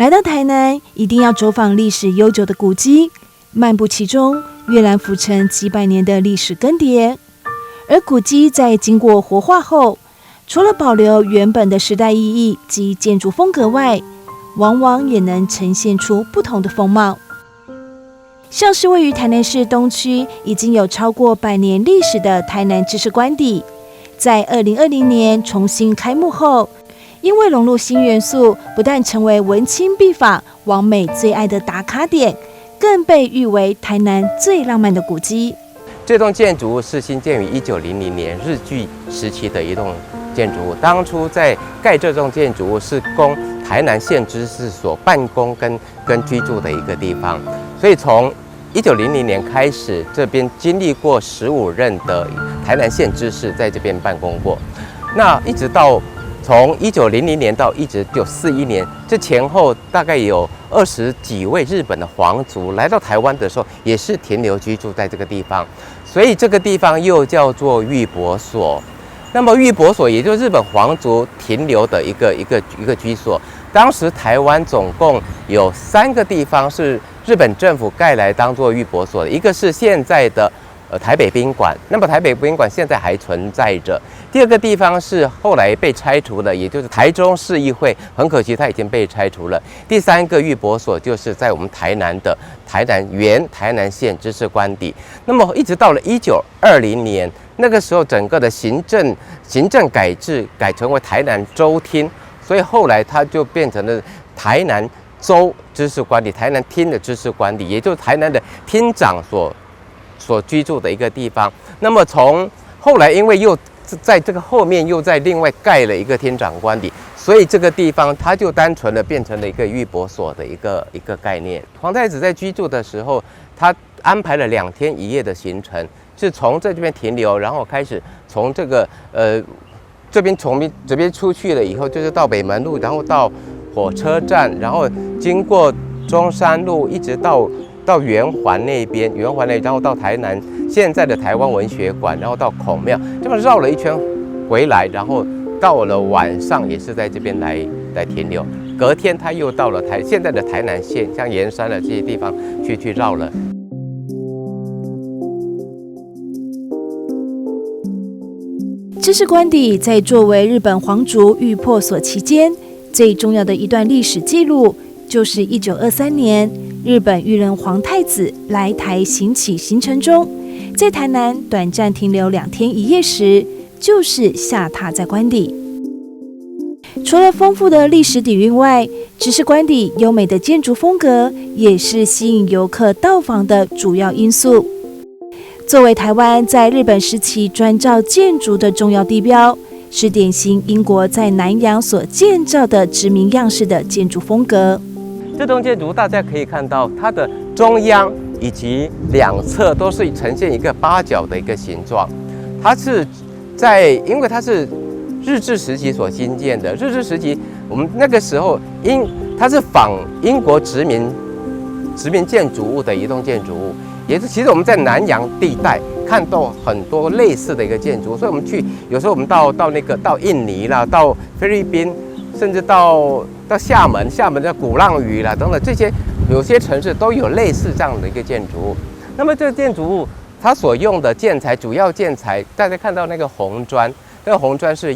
来到台南，一定要走访历史悠久的古迹，漫步其中，跃然浮沉几百年的历史更迭。而古迹在经过活化后，除了保留原本的时代意义及建筑风格外，往往也能呈现出不同的风貌。像是位于台南市东区已经有超过100年历史的台南知识官邸，在2020年重新开幕后，因为融入新元素，不但成为文青必访、网美最爱的打卡点，更被誉为台南最浪漫的古迹。这栋建筑物是新建于1900年日据时期的一栋建筑物。当初在盖这栋建筑物是供台南县知事所办公跟居住的一个地方，所以从1900年开始，这边经历过15任的台南县知事在这边办公过。那一直到从1900年到1941年，这前后大概有20几位日本的皇族来到台湾的时候，也是停留居住在这个地方，所以这个地方又叫做玉博所。那么玉博所也就是日本皇族停留的一个居所。当时台湾总共有3个地方是日本政府盖来当做玉博所的，一个是现在的台北宾馆，那么台北宾馆现在还存在着。第二个地方是后来被拆除了，也就是台中市议会，很可惜它已经被拆除了。第3个玉博所就是在我们台南的原台南县知识官邸。那么一直到了1920年，那个时候整个的行政改制，改成为台南州厅，所以后来它就变成了台南州知识官邸，台南厅的知识官邸，也就是台南的厅长所居住的一个地方。那么从后来，因为又在这个后面又在另外盖了一个厅长官邸，所以这个地方它就单纯的变成了一个玉博所的一个概念。皇太子在居住的时候，他安排了2天1夜的行程，是从这边停留，然后开始从这个从这边出去了以后，就是到北门路，然后到火车站，然后经过中山路，一直到圆环那边，然后到台南现在的台湾文学馆，然后到孔庙，这么绕了一圈回来，然后到了晚上也是在这边来停留。隔天他又到了现在的台南县，像盐山的这些地方去绕了。知识官邸在作为日本皇族御破所期间最重要的一段历史记录，就是1923年日本裕仁皇太子来台行启行程中，在台南短暂停留2天1夜时，就是下榻在官邸。除了丰富的历史底蕴外，知识官邸优美的建筑风格也是吸引游客到访的主要因素。作为台湾在日本时期专造建筑的重要地标，是典型英国在南洋所建造的殖民样式的建筑风格。这栋建筑大家可以看到，它的中央以及2侧都是呈现一个8角的一个形状。它是因为它是日治时期所兴建的，日治时期我们那个时候它是仿英国殖民建筑物的一栋建筑物。也是，其实我们在南洋地带看到很多类似的一个建筑，所以我们有时候我们到印尼啦，到菲律宾，甚至到厦门的鼓浪屿啦等等，这些有些城市都有类似这样的一个建筑物。那么这个建筑物它所用的主要建材，大家看到那个红砖，那个红砖是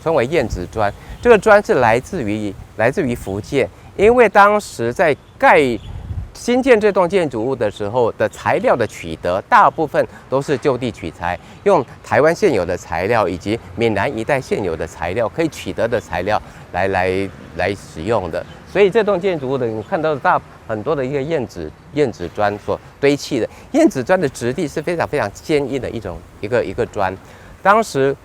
称为燕子砖，这个砖是来自于福建，因为当时在新建这栋建筑物的时候的材料的取得，大部分都是就地取材，用台湾现有的材料以及闽南一带现有的材料可以取得的材料来使用的。所以这栋建筑物的你看到很多的一个燕子砖所堆砌的，燕子砖的质地是非常非常坚硬的一个砖。当时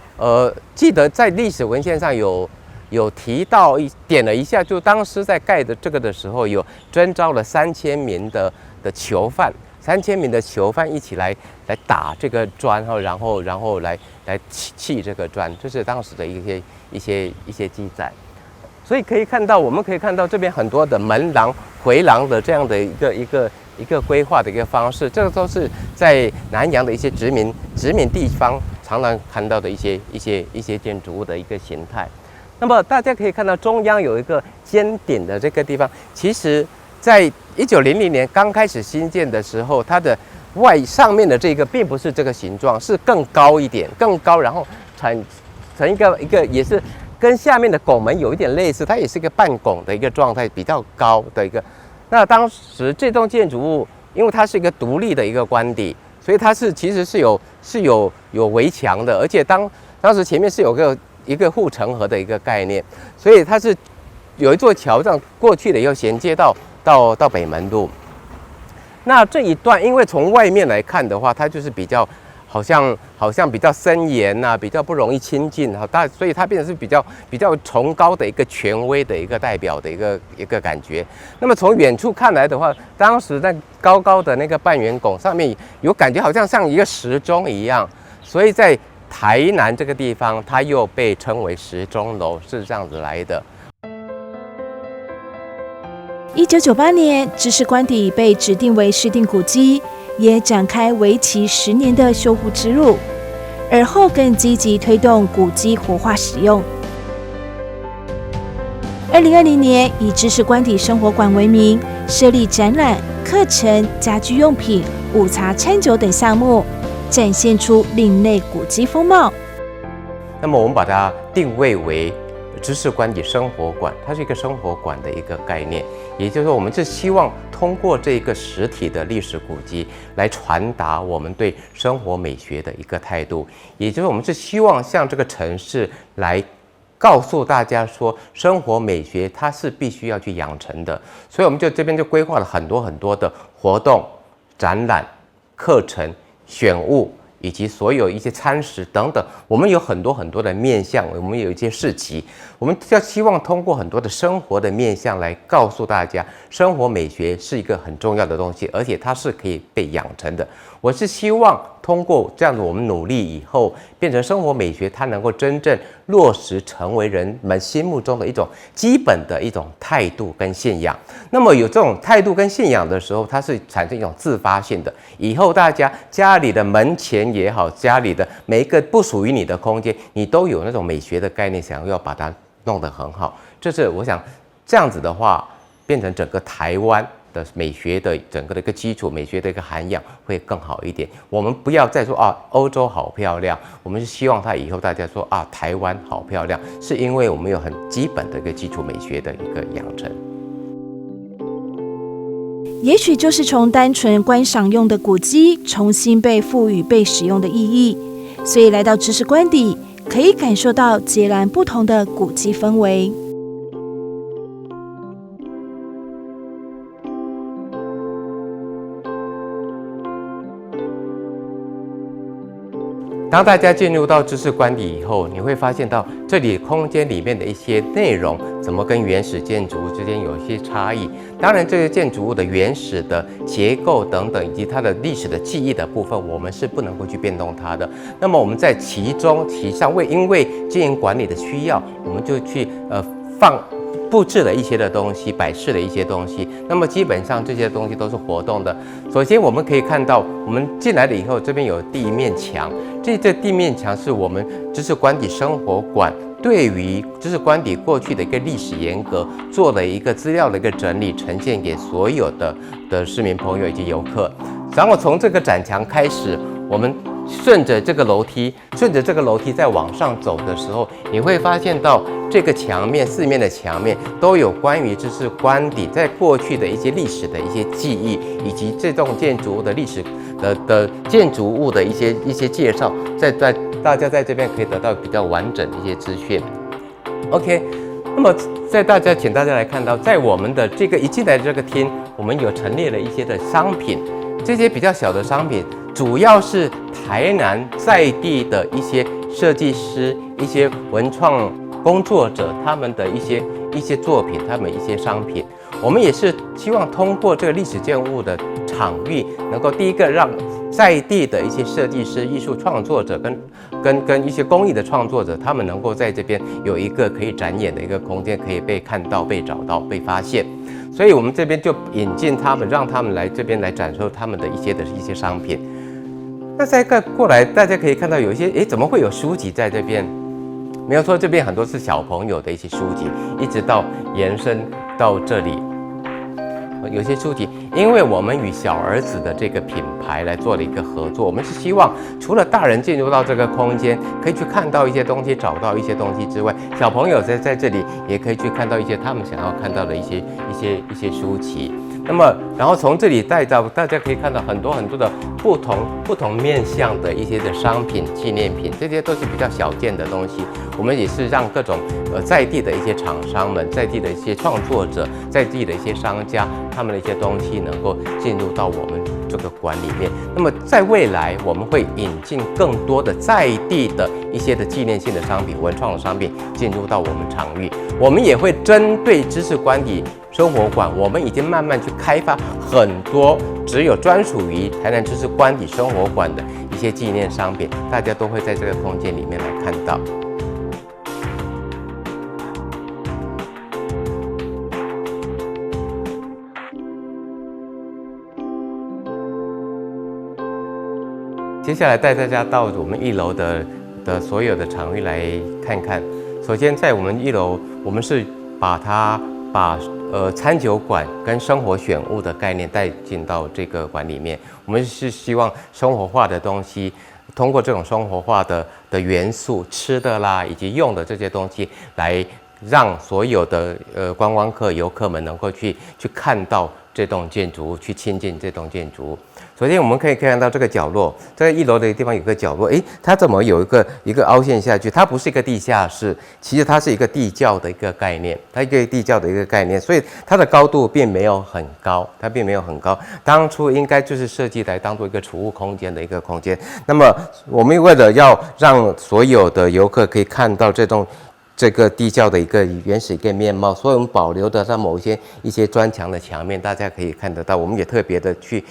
记得在历史文献上有提到点了一下，就当时在盖的这个的时候，有征召了3000名的囚犯，3000名的囚犯一起来打这个砖，然后来砌这个砖，这是当时的一些记载。所以我们可以看到这边很多的门廊、回廊的这样的一个规划的一个方式，这个都是在南洋的一些殖民地方常常看到的一些建筑物的一个形态。那么大家可以看到中央有一个尖顶的这个地方，其实在1900年刚开始兴建的时候，它的上面的这个并不是这个形状，是更高一点，更高，然后成一个也是跟下面的拱门有一点类似，它也是一个半拱的一个状态，比较高的一个。那当时这栋建筑物，因为它是一个独立的一个官邸，所以它其实是有围墙的，而且当时前面是有一个护城河的一个概念，所以它是有一座桥这样过去的，又衔接到北门路。那这一段，因为从外面来看的话，它就是比较好像比较森严呐，比较不容易亲近哈，所以它变成是比较崇高的一个权威的一个代表的一个感觉。那么从远处看来的话，当时那高高的那个半圆拱上面有感觉好像一个时钟一样，所以在台南这个地方，它又被称为时钟楼，是这样子来的。1998年，知识官邸被指定为市定古迹，也展开为期10年的修复之路。而后更积极推动古迹活化使用。2020年，以知识官邸生活馆为名，设立展览、课程、家居用品、午茶、餐酒等项目，展现出另类古迹风貌。那么我们把它定位为知识官邸生活馆，它是一个生活馆的一个概念，也就是说，我们是希望通过这个实体的历史古迹来传达我们对生活美学的一个态度，也就是我们是希望向这个城市来告诉大家说，生活美学它是必须要去养成的，所以我们这边就规划了很多的活动、展览、课程、选物。以及所有一些餐食等等，我们有很多的面向，我们有一些市集，我们要希望通过很多的生活的面向来告诉大家，生活美学是一个很重要的东西，而且它是可以被养成的。我是希望通过这样子，我们努力以后，变成生活美学，它能够真正落实成为人们心目中的一种基本的一种态度跟信仰。那么有这种态度跟信仰的时候，它是产生一种自发性的。以后大家家里的门前也好，家里的每一个不属于你的空间，你都有那种美学的概念，想要把它弄得很好。这是我想这样子的话，变成整个台湾的美学的整个的一个基础，美学的一个涵养会更好一点。我们不要再说欧洲好漂亮，我们是希望它以后大家说台湾好漂亮，是因为我们有很基本的一个基础美学的一个养成。也许就是从单纯观赏用的古迹，重新被赋予被使用的意义，所以来到知识官邸，可以感受到截然不同的古迹氛围。当大家进入到知识官邸以后，你会发现到这里空间里面的一些内容怎么跟原始建筑物之间有一些差异。当然，这个建筑物的原始的结构等等，以及它的历史的记忆的部分，我们是不能够去变动它的。那么我们在其上因为经营管理的需要，我们就去布置了一些的东西，摆饰了一些东西。那么基本上这些东西都是活动的。首先我们可以看到，我们进来了以后，这边有地面墙，这地面墙是我们知识官邸生活馆对于知识官邸过去的一个历史沿革做了一个资料的一个整理，呈现给所有的市民朋友以及游客。然后从这个展墙开始，我们顺着这个楼梯再往上走的时候，你会发现到这个墙面四面的墙面都有关于知识官邸在过去的一些历史的一些记忆，以及这栋建筑物的历史的建筑物的一些介绍，在大家在这边可以得到比较完整的一些资讯。OK， 那么请大家来看到，在我们的这个一进来的这个厅，我们有陈列了一些的商品，这些比较小的商品主要是台南在地的一些设计师、一些文创工作者他们的一些作品，他们一些商品。我们也是希望通过这个历史建物的场域，能够第一个让在地的一些设计师、艺术创作者跟一些工艺的创作者，他们能够在这边有一个可以展演的一个空间，可以被看到、被找到、被发现。所以我们这边就引进他们，让他们来这边来展示他们的一些商品。那再过来，大家可以看到有一些，怎么会有书籍在这边？没有错，这边很多是小朋友的一些书籍，一直到延伸到这里。有些书籍，因为我们与小儿子的这个品牌来做了一个合作，我们是希望除了大人进入到这个空间，可以去看到一些东西，找到一些东西之外，小朋友在这里也可以去看到一些他们想要看到的一些书籍。那么，然后从这里带到大家可以看到很多的不同面向的一些的商品、纪念品，这些都是比较小件的东西。我们也是让各种在地的一些厂商们、在地的一些创作者、在地的一些商家，他们的一些东西能够进入到我们这个馆里面。那么在未来，我们会引进更多的在地的一些的纪念性的商品、文创的商品进入到我们场域。我们也会针对知识官邸生活馆，我们已经慢慢去开发很多只有专属于台南知识官邸生活馆的一些纪念商品，大家都会在这个空间里面来看到。接下来带大家到我们1楼的所有的场域来看看。首先，在我们1楼，我们是把餐酒馆跟生活选物的概念带进到这个馆里面。我们是希望生活化的东西，通过这种生活化的元素，吃的啦以及用的这些东西，来让所有的观光客、游客们能够去看到这栋建筑物，去亲近这栋建筑物。首先，我们可以看到这个角落，在1楼的地方有个角落，它怎么有一个凹陷下去？它不是一个地下室，其实它是一个地窖的一个概念，所以它的高度并没有很高，当初应该就是设计来当做一个储物空间的一个空间。那么，我们为了要让所有的游客可以看到这个地窖的一个原始一个面貌，所以我们保留的在一些砖墙的墙面，大家可以看得到。我们也特别的去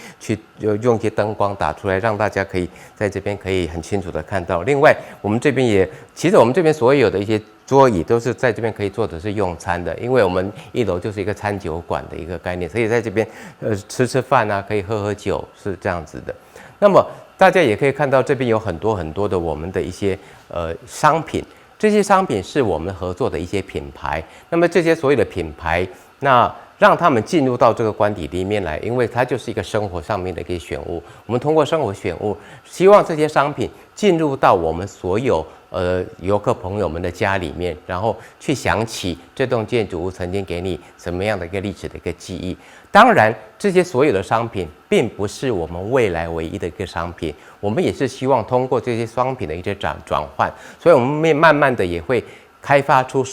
用一些灯光打出来，让大家可以在这边可以很清楚的看到。另外，我们这边其实我们这边所有的一些桌椅都是在这边可以做的是用餐的，因为我们1楼就是一个餐酒馆的一个概念，所以在这边吃饭啊，可以喝酒，是这样子的。那么大家也可以看到这边有很多的我们的一些商品。这些商品是我们合作的一些品牌，那么这些所有的品牌，那让他们进入到这个官邸里面来，因为它就是一个生活上面的一个选物。我们通过生活选物，希望这些商品进入到我们所有游客朋友们的家里面，然后去想起这栋建筑物曾经给你什么样的一个历史的一个记忆。当然，这些所有的商品并不是我们未来唯一的一个商品，我们也是希望通过这些商品的一些转换，所以我们慢慢的也会开发出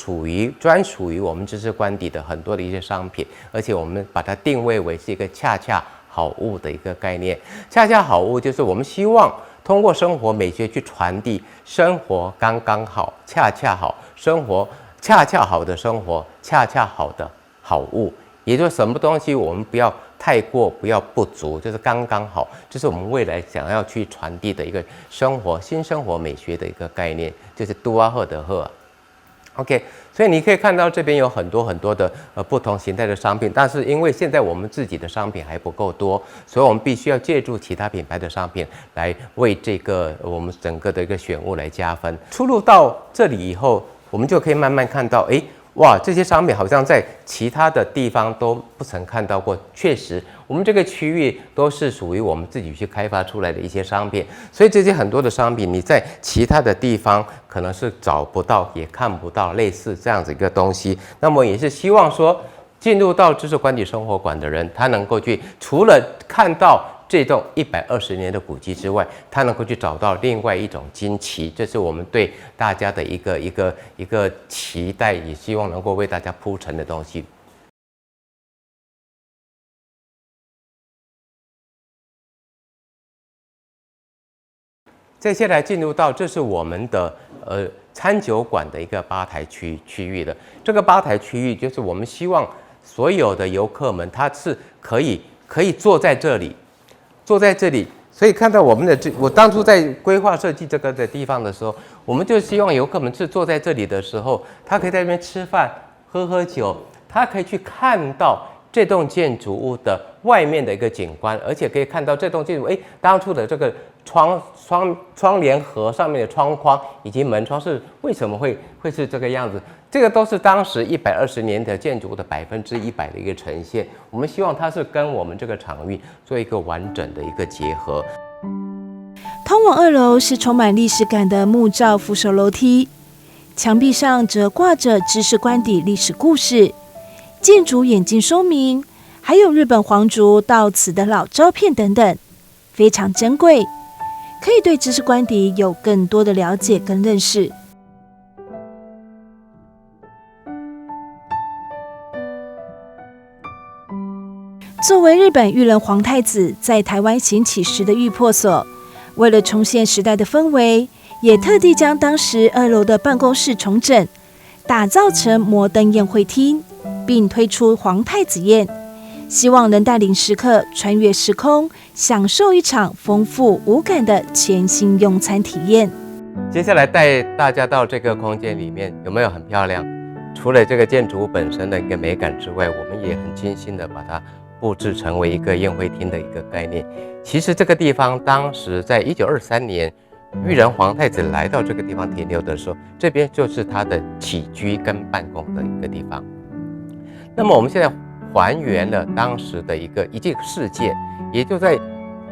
专属于我们知识官邸的很多的一些商品，而且我们把它定位为是一个恰恰好物的一个概念。恰恰好物就是我们希望通过生活美学去传递生活刚刚好，恰恰好生活，恰恰好的生活，恰恰好的好物。也就是什么东西我们不要太过，不要不足，就是刚刚好，这是我们未来想要去传递的一个新生活美学的一个概念，就是都啊赫的赫。OK， 所以你可以看到这边有很多的不同形态的商品，但是因为现在我们自己的商品还不够多，所以我们必须要借助其他品牌的商品来为这个我们整个的一个选物来加分。出入到这里以后，我们就可以慢慢看到，哇，这些商品好像在其他的地方都不曾看到过。确实，我们这个区域都是属于我们自己去开发出来的一些商品，所以这些很多的商品，你在其他的地方可能是找不到，也看不到类似这样子一个东西。那么也是希望说，进入到知识官邸生活馆的人，他能够去除了看到这栋120年的古迹之外，他能够去找到另外一种惊奇，这是我们对大家的一个期待，也希望能够为大家铺陈的东西。接下来进入到这是我们的餐酒馆的一个吧台区域的，这个吧台区域就是我们希望所有的游客们他是可以坐在这里。所以看到我当初在规划设计这个的地方的时候，我们就希望游客们是坐在这里的时候，他可以在这边吃饭、喝酒，他可以去看到这栋建筑物的外面的一个景观，而且可以看到这栋建筑，当初的这个窗帘盒上面的窗框以及门窗是为什么会是这个样子？这个都是当时120年的建筑物的100%的一个呈现。我们希望它是跟我们这个场域做一个完整的一个结合。通往2楼是充满历史感的木造扶手楼梯，墙壁上则挂着知识官邸历史故事、建筑演进说明，还有日本皇族到此的老照片等等，非常珍贵，可以对知识官邸有更多的了解跟认识。作为日本裕仁皇太子在台湾行乞时的御魄所，为了重现时代的氛围，也特地将当时2楼的办公室重整，打造成摩登宴会厅，并推出皇太子宴，希望能带领食客穿越时空，享受一场丰富无感的全新用餐体验。接下来带大家到这个空间里面，有没有很漂亮？除了这个建筑物本身的一个美感之外，我们也很精心的把它布置成为一个宴会厅的一个概念。其实这个地方当时在1923年裕仁皇太子来到这个地方停留的时候，这边就是他的起居跟办公的一个地方。那么我们现在还原了当时的一个事件，也就在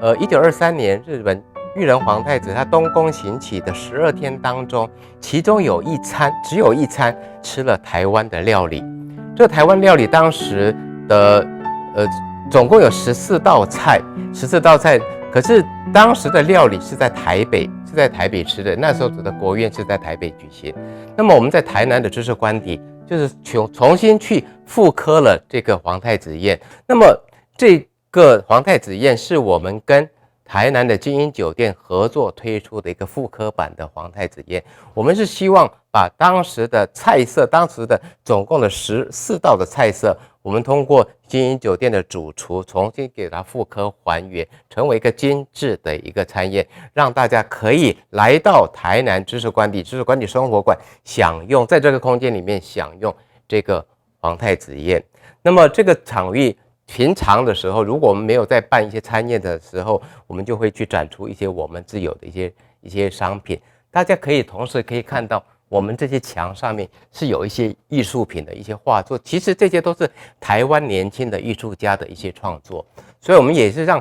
1923年日本裕仁皇太子他东宫行乞的12天当中，其中只有一餐吃了台湾的料理。这台湾料理当时的总共有14道菜，可是当时的料理是在台北吃的，那时候的国宴是在台北举行。那么我们在台南的知识官邸就是重新去复刻了这个皇太子宴。那么这个皇太子宴是我们跟台南的金鹰酒店合作推出的一个复刻版的皇太子宴。我们是希望把当时的菜色，当时的总共的14道的菜色，我们通过金鹰酒店的主厨重新给它复刻还原，成为一个精致的一个餐宴，让大家可以来到台南知识官邸生活馆，享用在这个空间里面享用这个皇太子宴。那么这个场域平常的时候，如果我们没有在办一些餐宴的时候，我们就会去展出一些我们自有的一些商品。大家同时可以看到我们这些墙上面是有一些艺术品的一些画作，其实这些都是台湾年轻的艺术家的一些创作。所以我们也是让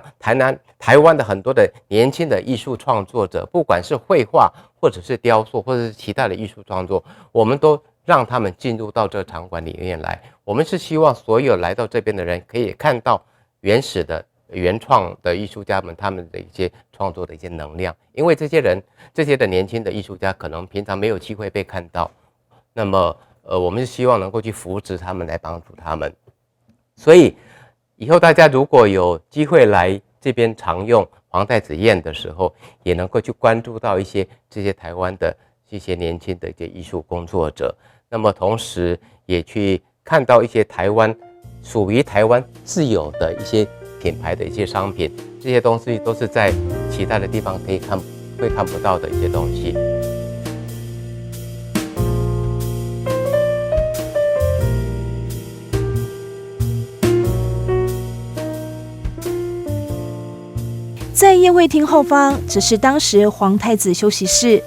台湾的很多的年轻的艺术创作者，不管是绘画或者是雕塑或者是其他的艺术创作，我们都让他们进入到这个场馆里面来。我们是希望所有来到这边的人可以看到原始的原创的艺术家们他们的一些创作的一些能量，因为这些的年轻的艺术家可能平常没有机会被看到，那么我们是希望能够去扶持他们，来帮助他们。所以以后大家如果有机会来这边常用皇太子宴的时候，也能够去关注到这些台湾的一些年轻的一些艺术工作者，那么同时也去看到一些属于台湾自有的一些品牌的一些商品，这些东西都是在其他的地方会看不到的一些东西。在宴会厅后方则是当时皇太子休息室，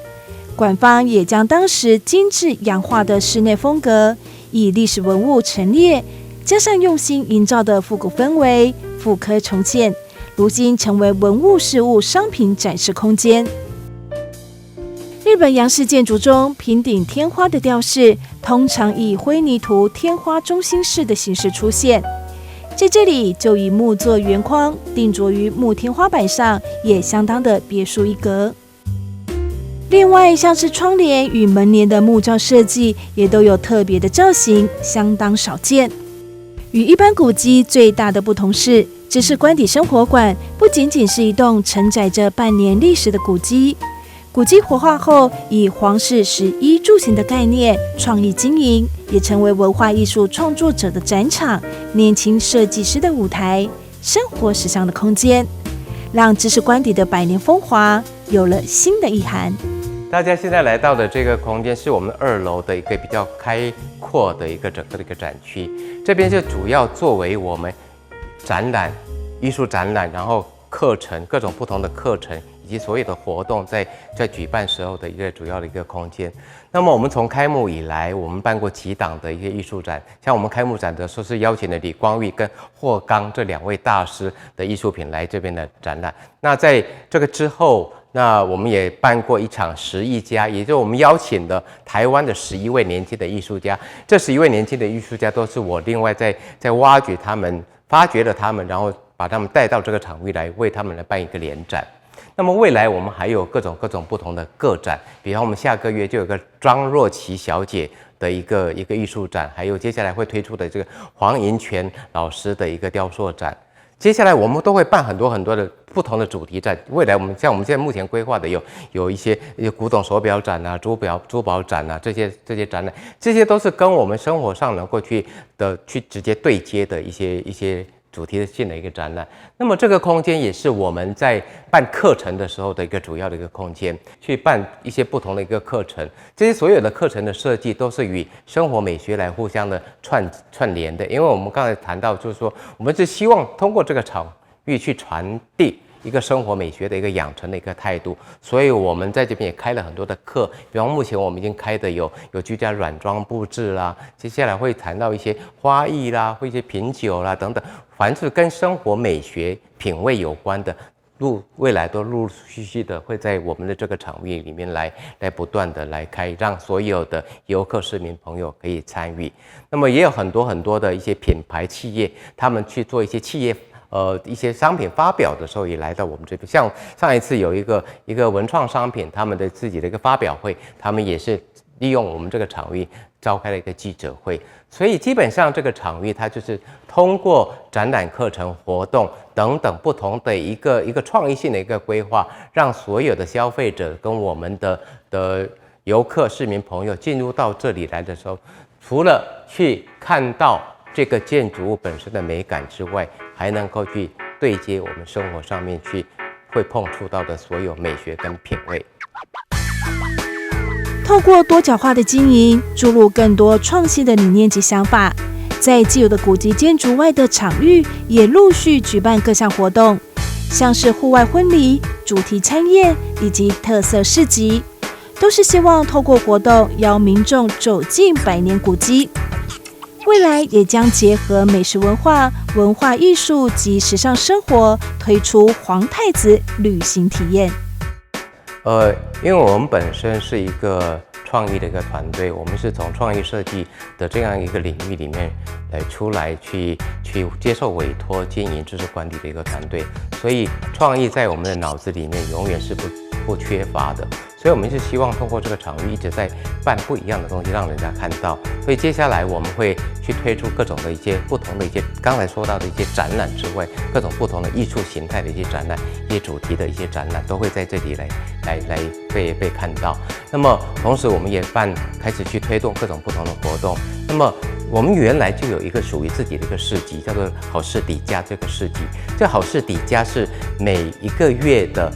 馆方也将当时精致洋化的室内风格以历史文物陈列，加上用心营造的复古氛围复刻重建，如今成为文物事物商品展示空间。日本洋式建筑中平顶天花的吊饰通常以灰泥土天花中心式的形式出现，在这里就以木做圆框定着于木天花板上，也相当的别树一格。另外像是窗帘与门帘的木造设计也都有特别的造型，相当少见。与一般古迹最大的不同是，知识官邸生活馆不仅仅是一栋承载着半年历史的古迹，古迹活化后以皇室食衣住行的概念创意经营，也成为文化艺术创作者的展场、年轻设计师的舞台、生活时尚的空间，让知识官邸的百年风华有了新的意涵。大家现在来到的这个空间是我们2楼的一个比较开阔的一个整个的一个展区。这边就主要作为我们展览、艺术展览，然后课程各种不同的课程以及所有的活动在举办时候的一个主要的一个空间。那么我们从开幕以来，我们办过几档的一些艺术展，像我们开幕展的时候是邀请了李光裕跟霍刚这2位大师的艺术品来这边的展览。那在这个之后，那我们也办过一场11亿家，也就是我们邀请的台湾的11位年轻的艺术家。这11位年轻的艺术家都是我另外在挖掘他们、发掘了他们，然后把他们带到这个场域来，为他们来办一个联展。那么未来我们还有各种不同的个展，比方我们下个月就有个庄若琪小姐的一个艺术展，还有接下来会推出的这个黄银泉老师的一个雕塑展。接下来我们都会办很多的不同的主题展。未来我们现在目前规划的有一些古董手表展啊、珠宝展啊，这些展览，这些都是跟我们生活上能够去直接对接的一些主题性的一个展览。那么这个空间也是我们在办课程的时候的一个主要的一个空间，去办一些不同的一个课程。这些所有的课程的设计都是与生活美学来互相的串联的。因为我们刚才谈到，就是说我们是希望通过这个场域去传递一个生活美学的一个养成的一个态度，所以我们在这边也开了很多的课，比方目前我们已经开的有居家软装布置啦，接下来会谈到一些花艺啦，或一些品酒啦等等，凡是跟生活美学品味有关的，未来都陆陆续续的会在我们的这个场域里面来不断的来开，让所有的游客市民朋友可以参与。那么也有很多的一些品牌企业，他们去做一些企业一些商品发表的时候也来到我们这边，像上一次有一个文创商品，他们的自己的一个发表会，他们也是利用我们这个场域召开了一个记者会。所以基本上这个场域它就是通过展览、课程、活动等等不同的一个创意性的一个规划，让所有的消费者跟我们的游客市民朋友进入到这里来的时候，除了去看到这个建筑物本身的美感之外，还能够去对接我们生活上面去会碰触到的所有美学跟品味。透过多角化的经营，注入更多创新的理念及想法，在既有的古迹建筑外的场域，也陆续举办各项活动，像是户外婚礼、主题餐宴以及特色市集，都是希望透过活动邀民众走进百年古迹。未来也将结合美食文化、文化艺术及时尚生活，推出皇太子旅行体验。因为我们本身是一个创意的一个团队，我们是从创意设计的这样一个领域里面出来去接受委托经营知识管理的一个团队，所以创意在我们的脑子里面永远是不缺乏的。所以我们是希望通过这个场域一直在办不一样的东西，让人家看到。所以接下来我们会去推出各种的一些不同的一些刚才说到的一些展览之外，各种不同的艺术形态的一些展览，一些主题的一些展览都会在这里来被看到。那么同时我们也开始去推动各种不同的活动。那么我们原来就有一个属于自己的一个市集，叫做好事底家这个市集。这好事底家是每一个月的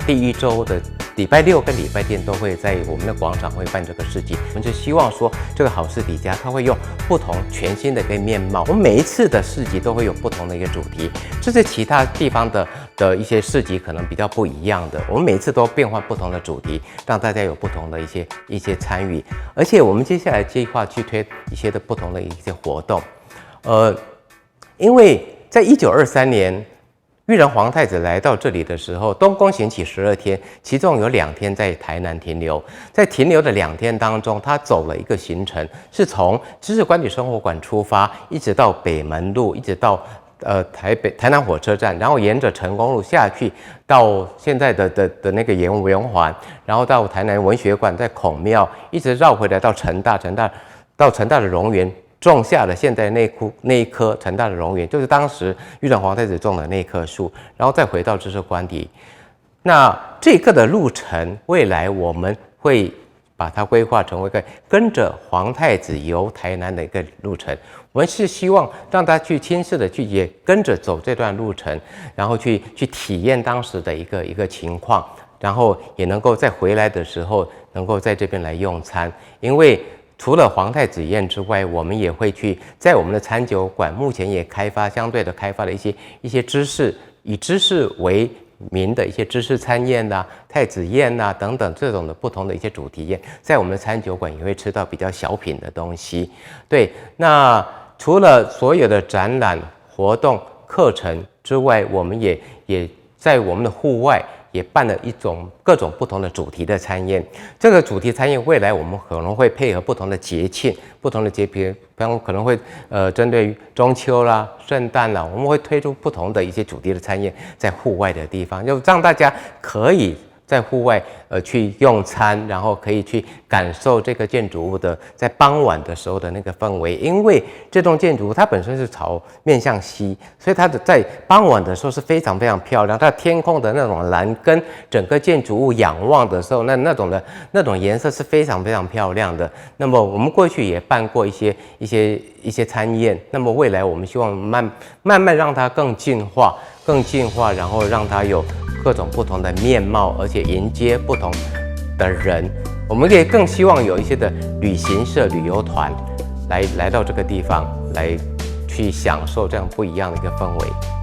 第1周的礼拜6跟礼拜天都会在我们的广场会办这个市集。我们就希望说，这个好事底家它会用不同全新的一个面貌。我们每一次的市集都会有不同的一个主题，这是其他地方的一些市集可能比较不一样的。我们每一次都变换不同的主题，让大家有不同的一些参与。而且我们接下来计划去推一些的不同的一些活动。因为在1923年。裕仁皇太子来到这里的时候，东宫行启12天，其中有2天在台南停留。在停留的2天当中，他走了一个行程，是从知识官邸生活馆出发，一直到北门路，一直到台南火车站，然后沿着成功路下去，到现在的那个圆环，然后到台南文学馆，在孔庙，一直绕回来到成大的荣园。种下了现在那一棵成大的荣园，就是当时裕仁皇太子种的那棵树，然后再回到知识官邸。那这个的路程，未来我们会把它规划成为一个跟着皇太子游台南的一个路程。我们是希望让他去亲自的也跟着走这段路程，然后去体验当时的一个情况，然后也能够在回来的时候能够在这边来用餐，因为除了皇太子宴之外，我们也会去在我们的餐酒馆，目前也相对的开发了一些知识，以知识为名的一些知识餐宴呐、太子宴呐等等这种的不同的一些主题宴，在我们的餐酒馆也会吃到比较小品的东西。对，那除了所有的展览活动课程之外，我们也在我们的户外也办了各种不同的主题的餐宴。这个主题餐宴未来我们可能会配合不同的节庆，比方可能会针对于中秋啦、圣诞啦，我们会推出不同的一些主题的餐宴，在户外的地方，就让大家可以在户外去用餐，然后可以去感受这个建筑物的在傍晚的时候的那个氛围。因为这栋建筑物它本身是面向西，所以它在傍晚的时候是非常非常漂亮。它天空的那种蓝跟整个建筑物仰望的时候，那种颜色是非常非常漂亮的。那么我们过去也办过一些餐宴，那么未来我们希望慢慢让它更进化，然后让它有各种不同的面貌，而且迎接不同的人。我们也更希望有一些的旅行社、旅游团来到这个地方，来去享受这样不一样的一个氛围。